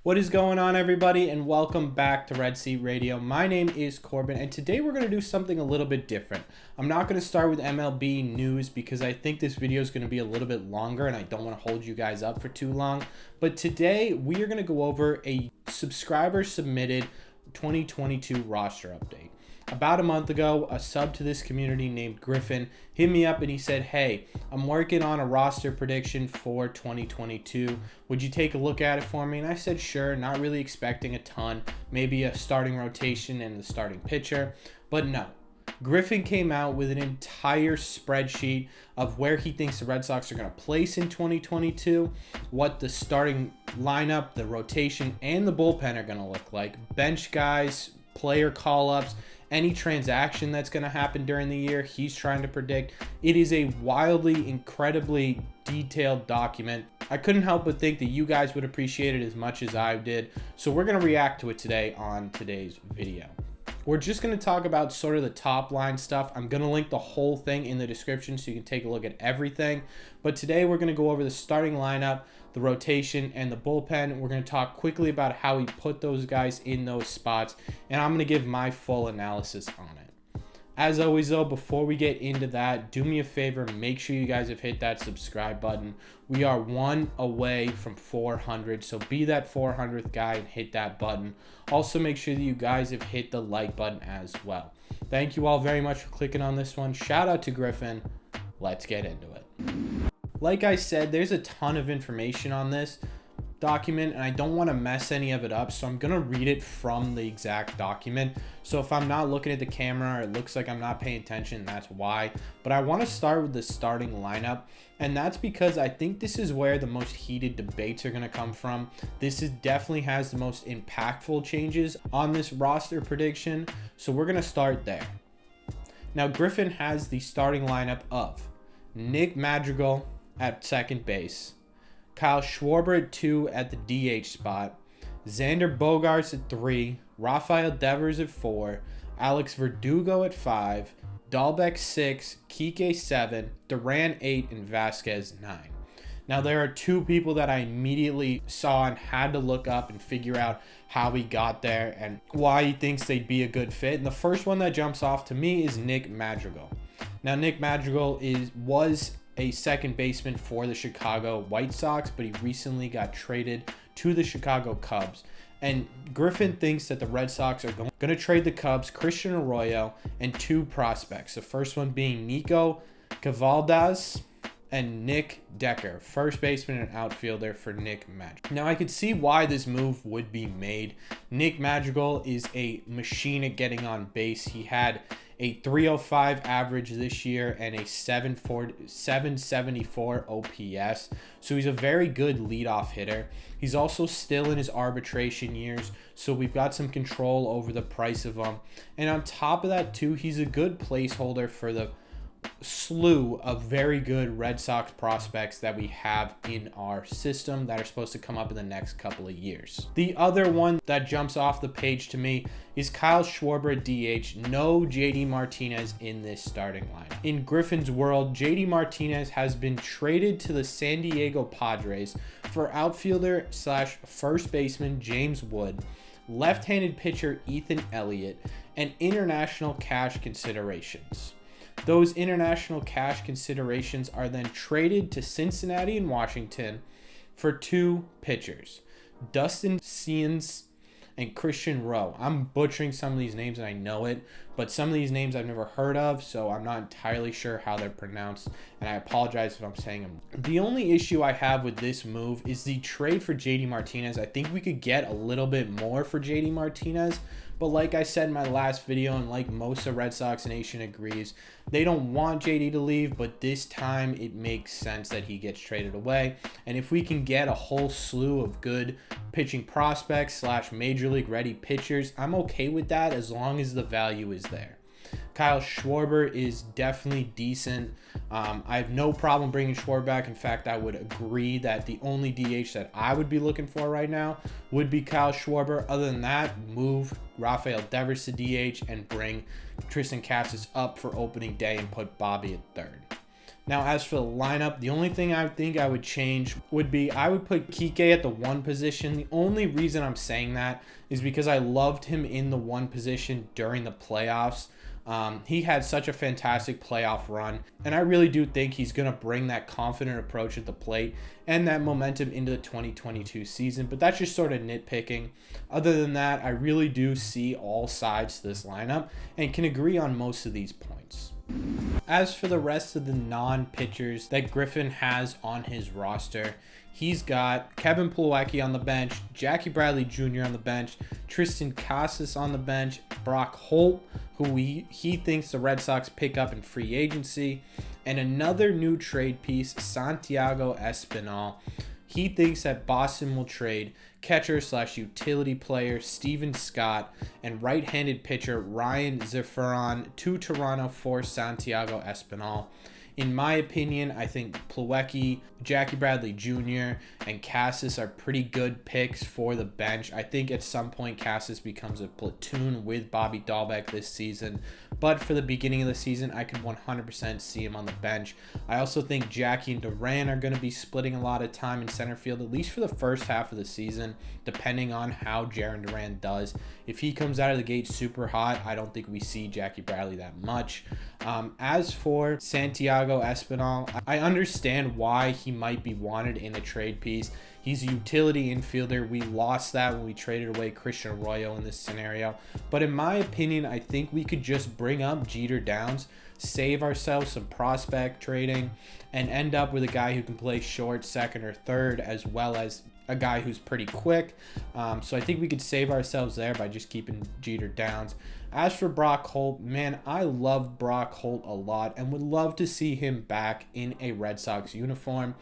What is going on, everybody, and welcome back to Red Seat Radio. My name is Corbin, and today we're going to do something a little bit different. I'm not going to start with MLB news because I think this video is going to be a little bit longer and I don't want to hold you guys up for too long. But today we are going to go over a subscriber submitted 2022 roster update. About a month ago, a sub to this community named Griffin hit me up and he said, "Hey, I'm working on a roster prediction for 2022. Would you take a look at it for me?" And I said, sure, not really expecting a ton, maybe a starting rotation and the starting pitcher. But no, Griffin came out with an entire spreadsheet of where he thinks the Red Sox are going to place in 2022, what the starting lineup, the rotation, and the bullpen are going to look like, bench guys, player call-ups, any transaction that's going to happen during the year, he's trying to predict. It is a wildly, incredibly detailed document. I couldn't help but think that you guys would appreciate it as much as I did, so we're going to react to it today on today's video. We're just going to talk about sort of the top line stuff. I'm going to link the whole thing in the description so you can take a look at everything. But today we're going to go over the starting lineup, the rotation, and the bullpen. We're going to talk quickly about how he put those guys in those spots, and I'm going to give my full analysis on it. As always, though, before we get into that, do me a favor, make sure you guys have hit that subscribe button. We are one away from 400, so be that 400th guy and hit that button. Also, make sure that you guys have hit the like button as well. Thank you all very much for clicking on this one. Shout out to Griffin. Let's get into it. Like I said, there's a ton of information on this document and I don't want to mess any of it up, so I'm gonna read it from the exact document. So if I'm not looking at the camera or it looks like I'm not paying attention, that's why. But I want to start with the starting lineup, and that's because I think this is where the most heated debates are going to come from. This definitely has the most impactful changes on this roster prediction, so we're going to start there. Now, Griffin has the starting lineup of Nick Madrigal at second base, Kyle Schwarber at 2 at the DH spot, Xander Bogaerts at 3, Rafael Devers at 4, Alex Verdugo at 5, Dahlbeck 6, Kike 7, Duran 8, and Vasquez 9. Now, there are two people that I immediately saw and had to look up and figure out how he got there and why he thinks they'd be a good fit. And the first one that jumps off to me is Nick Madrigal. Now, Nick Madrigal was a second baseman for the Chicago White Sox, but he recently got traded to the Chicago Cubs. And Griffin thinks that the Red Sox are going to trade the Cubs Christian Arroyo and two prospects. The first one being Nico Cavaldas and Nick Decker, first baseman and outfielder for Nick Madrigal. Now, I could see why this move would be made. Nick Madrigal is a machine at getting on base. He had a 305 average this year and a 774 OPS. So he's a very good leadoff hitter. He's also still in his arbitration years, so we've got some control over the price of him. And on top of that, too, he's a good placeholder for the slew of very good Red Sox prospects that we have in our system that are supposed to come up in the next couple of years. The other one that jumps off the page to me is Kyle Schwarber at DH. No JD Martinez in this starting lineup. In Griffin's world, JD Martinez has been traded to the San Diego Padres for outfielder / first baseman James Wood, left-handed pitcher Ethan Elliott, and international cash considerations. Those international cash considerations are then traded to Cincinnati and Washington for two pitchers, Dustin Seans and Christian Rowe. I'm butchering some of these names and I know it, but some of these names I've never heard of, so I'm not entirely sure how they're pronounced, and I apologize if I'm saying them. The only issue I have with this move is the trade for JD Martinez. I think we could get a little bit more for JD Martinez, but like I said in my last video, and like most of Red Sox Nation agrees, they don't want JD to leave, but this time it makes sense that he gets traded away. And if we can get a whole slew of good pitching prospects / major league ready pitchers, I'm okay with that as long as the value is there. Kyle Schwarber is definitely decent. I have no problem bringing Schwarber back. In fact, I would agree that the only DH that I would be looking for right now would be Kyle Schwarber. Other than that, move Rafael Devers to DH and bring Tristan Casas up for opening day and put Bobby at third. Now, as for the lineup, the only thing I think I would change would be I would put Kike at the 1 position. The only reason I'm saying that is because I loved him in the 1 position during the playoffs. He had such a fantastic playoff run, and I really do think he's going to bring that confident approach at the plate and that momentum into the 2022 season, but that's just sort of nitpicking. Other than that, I really do see all sides to this lineup and can agree on most of these points. As for the rest of the non-pitchers that Griffin has on his roster, he's got Kevin Plawecki on the bench, Jackie Bradley Jr. on the bench, Tristan Casas on the bench, Brock Holt, who he thinks the Red Sox pick up in free agency, and another new trade piece, Santiago Espinal. He thinks that Boston will trade catcher/utility player Steven Scott and right-handed pitcher Ryan Zerferon to Toronto for Santiago Espinal. In my opinion, I think Plawecki, Jackie Bradley Jr., and Casas are pretty good picks for the bench. I think at some point Casas becomes a platoon with Bobby Dahlbeck this season, but for the beginning of the season, I could 100% see him on the bench. I also think Jackie and Duran are going to be splitting a lot of time in center field, at least for the first half of the season, depending on how Jarren Duran does. If he comes out of the gate super hot, I don't think we see Jackie Bradley that much. As for Santiago Espinal, I understand why he might be wanted in a trade piece. He's a utility infielder. We lost that when we traded away Christian Arroyo in this scenario. But in my opinion, I think we could just bring up Jeter Downs, save ourselves some prospect trading, and end up with a guy who can play short, second, or third, as well as a guy who's pretty quick. So I think we could save ourselves there by just keeping Jeter Downs. As for Brock Holt, man, I love Brock Holt a lot and would love to see him back in a Red Sox uniform.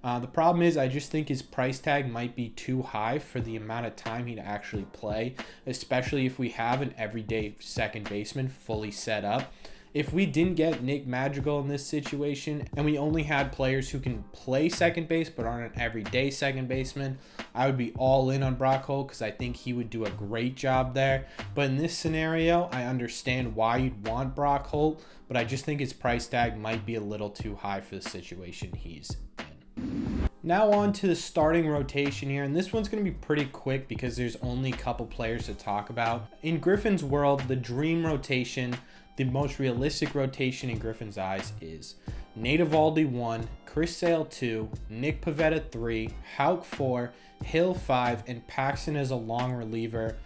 The problem is I just think his price tag might be too high for the amount of time he'd actually play, especially if we have an everyday second baseman fully set up. If we didn't get Nick Madrigal in this situation and we only had players who can play second base but aren't an everyday second baseman, I would be all in on Brock Holt because I think he would do a great job there. But in this scenario, I understand why you'd want Brock Holt, but I just think his price tag might be a little too high for the situation he's in. Now on to the starting rotation here, and this one's going to be pretty quick because there's only a couple players to talk about. In Griffin's world, the dream rotation, the most realistic rotation in Griffin's eyes, is Nate Eovaldi 1, Chris Sale 2, Nick Pivetta 3, Houck 4, Hill 5, and Paxton as a long reliever,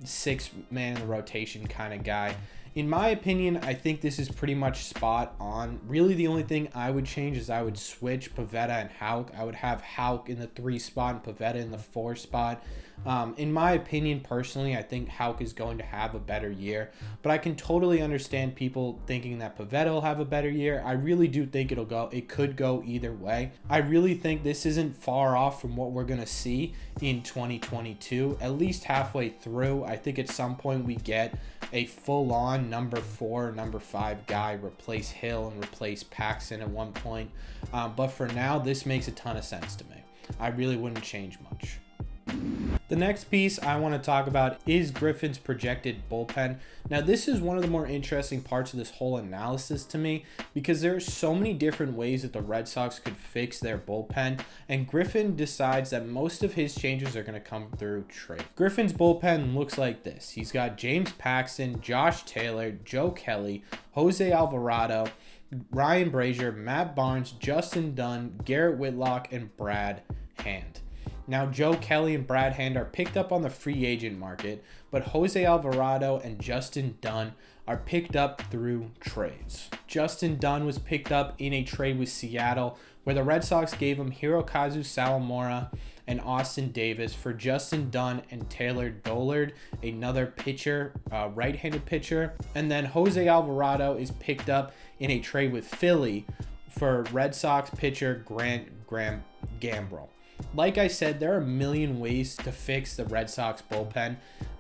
6 man in the rotation kind of guy. In my opinion, I think this is pretty much spot on. Really, the only thing I would change is I would switch Pivetta and Houck. I would have Houck in the 3 spot and Pivetta in the 4 spot. In my opinion, personally, I think Houck is going to have a better year, but I can totally understand people thinking that Pivetta will have a better year. I really do think it could go either way. I really think this isn't far off from what we're going to see in 2022, at least halfway through. I think at some point we get a full-on number 4, number 5 guy replace Hill and replace Paxton at one point. But for now, this makes a ton of sense to me. I really wouldn't change much. The next piece I want to talk about is Griffin's projected bullpen. Now, this is one of the more interesting parts of this whole analysis to me because there are so many different ways that the Red Sox could fix their bullpen, and Griffin decides that most of his changes are going to come through trade. Griffin's bullpen looks like this. He's got James Paxton, Josh Taylor, Joe Kelly, Jose Alvarado, Ryan Brazier, Matt Barnes, Justin Dunn, Garrett Whitlock, and Brad Hand. Now, Joe Kelly and Brad Hand are picked up on the free agent market, but Jose Alvarado and Justin Dunn are picked up through trades. Justin Dunn was picked up in a trade with Seattle, where the Red Sox gave him Hirokazu Sawamura and Austin Davis for Justin Dunn and Taylor Dollard, another pitcher, right-handed pitcher. And then Jose Alvarado is picked up in a trade with Philly for Red Sox pitcher Grant Gambrell. Like I said, there are a million ways to fix the Red Sox bullpen.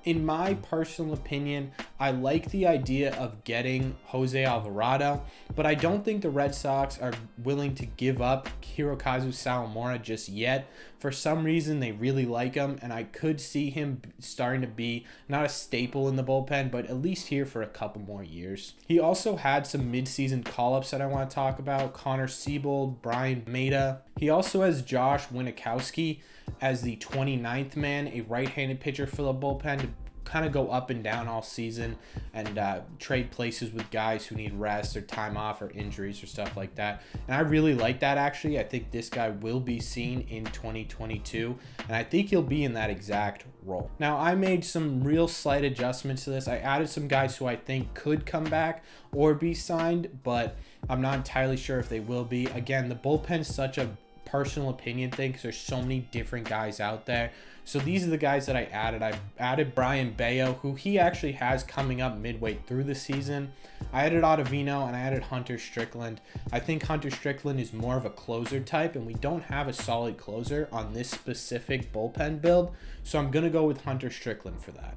In my personal opinion, I like the idea of getting Jose Alvarado, but I don't think the Red Sox are willing to give up Hirokazu Sawamura just yet. For some reason, they really like him, and I could see him starting to be not a staple in the bullpen, but at least here for a couple more years. He also had some midseason call-ups that I want to talk about. Connor Siebold, Brian Maeda. He also has Josh Winikowski as the 29th man, a right-handed pitcher for the bullpen, to kind of go up and down all season and trade places with guys who need rest or time off or injuries or stuff like that. And I really like that, actually. I think this guy will be seen in 2022, and I think he'll be in that exact role. Now, I made some real slight adjustments to this. I added some guys who I think could come back or be signed, but I'm not entirely sure if they will be. Again, the bullpen's such a personal opinion thing because there's so many different guys out there. So these are the guys that I added. I added Brian Bayo, who he actually has coming up midway through the season. I added Ottavino, and I added Hunter Strickland. I think Hunter Strickland is more of a closer type, and we don't have a solid closer on this specific bullpen build, so I'm going to go with Hunter Strickland for that.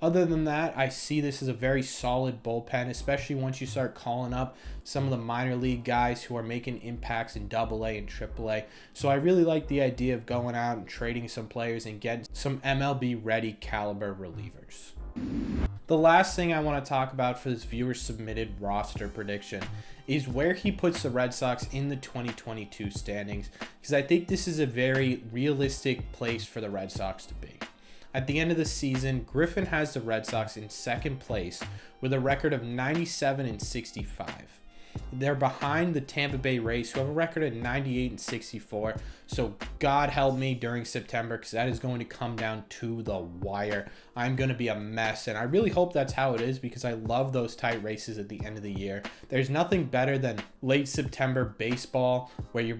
Other than that, I see this as a very solid bullpen, especially once you start calling up some of the minor league guys who are making impacts in AA and AAA. So I really like the idea of going out and trading some players and getting some MLB ready caliber relievers. The last thing I want to talk about for this viewer submitted roster prediction is where he puts the Red Sox in the 2022 standings, because I think this is a very realistic place for the Red Sox to be. At the end of the season, Griffin has the Red Sox in second place with a record of 97-65. They're behind the Tampa Bay Rays, who have a record of 98-64. So God help me during September, because that is going to come down to the wire. I'm going to be a mess, and I really hope that's how it is, because I love those tight races at the end of the year. There's nothing better than late September baseball where you're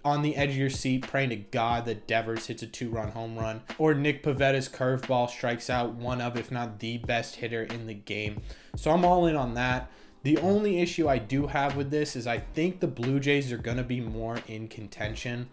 on the edge of your seat praying to God that Devers hits a 2-run home run, or Nick Pavetta's curveball strikes out one of, if not the best hitter in the game. So I'm all in on that. The only issue I do have with this is I think the Blue Jays are going to be more in contention.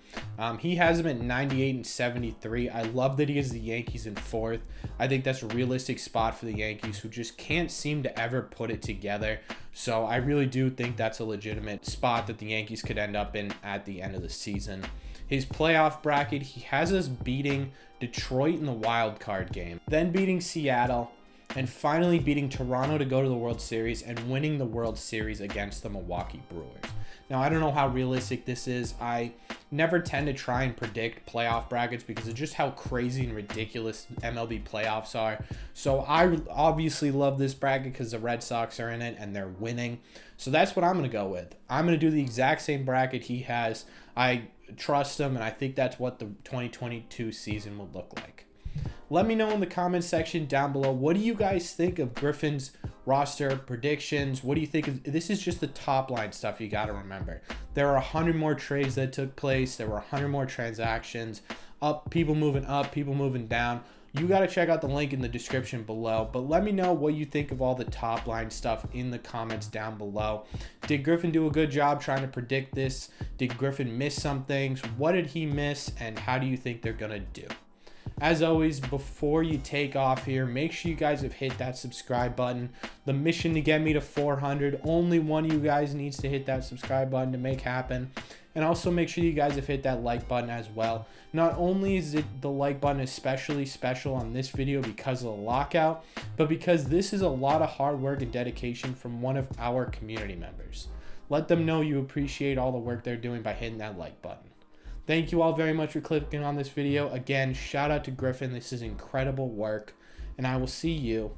He has them at 98-73. I love that he has the Yankees in fourth. I think that's a realistic spot for the Yankees, who just can't seem to ever put it together. So I really do think that's a legitimate spot that the Yankees could end up in at the end of the season. His playoff bracket, he has us beating Detroit in the wild card game, then beating Seattle, and finally beating Toronto to go to the World Series and winning the World Series against the Milwaukee Brewers. Now, I don't know how realistic this is. I never tend to try and predict playoff brackets because of just how crazy and ridiculous MLB playoffs are. So I obviously love this bracket because the Red Sox are in it and they're winning. So that's what I'm going to go with. I'm going to do the exact same bracket he has. I trust him, and I think that's what the 2022 season will look like. Let me know in the comments section down below, what do you guys think of Griffin's roster predictions? What do you think? This is just the top line stuff you got to remember. There are 100 more trades that took place. There were 100 more transactions. People moving down. You got to check out the link in the description below. But let me know what you think of all the top line stuff in the comments down below. Did Griffin do a good job trying to predict this? Did Griffin miss some things? What did he miss? And how do you think they're going to do? As always, before you take off here, make sure you guys have hit that subscribe button. The mission to get me to 400, only one of you guys needs to hit that subscribe button to make happen. And also make sure you guys have hit that like button as well. Not only is the like button especially special on this video because of the lockout, but because this is a lot of hard work and dedication from one of our community members. Let them know you appreciate all the work they're doing by hitting that like button. Thank you all very much for clicking on this video. Again, shout out to Griffin. This is incredible work, and I will see you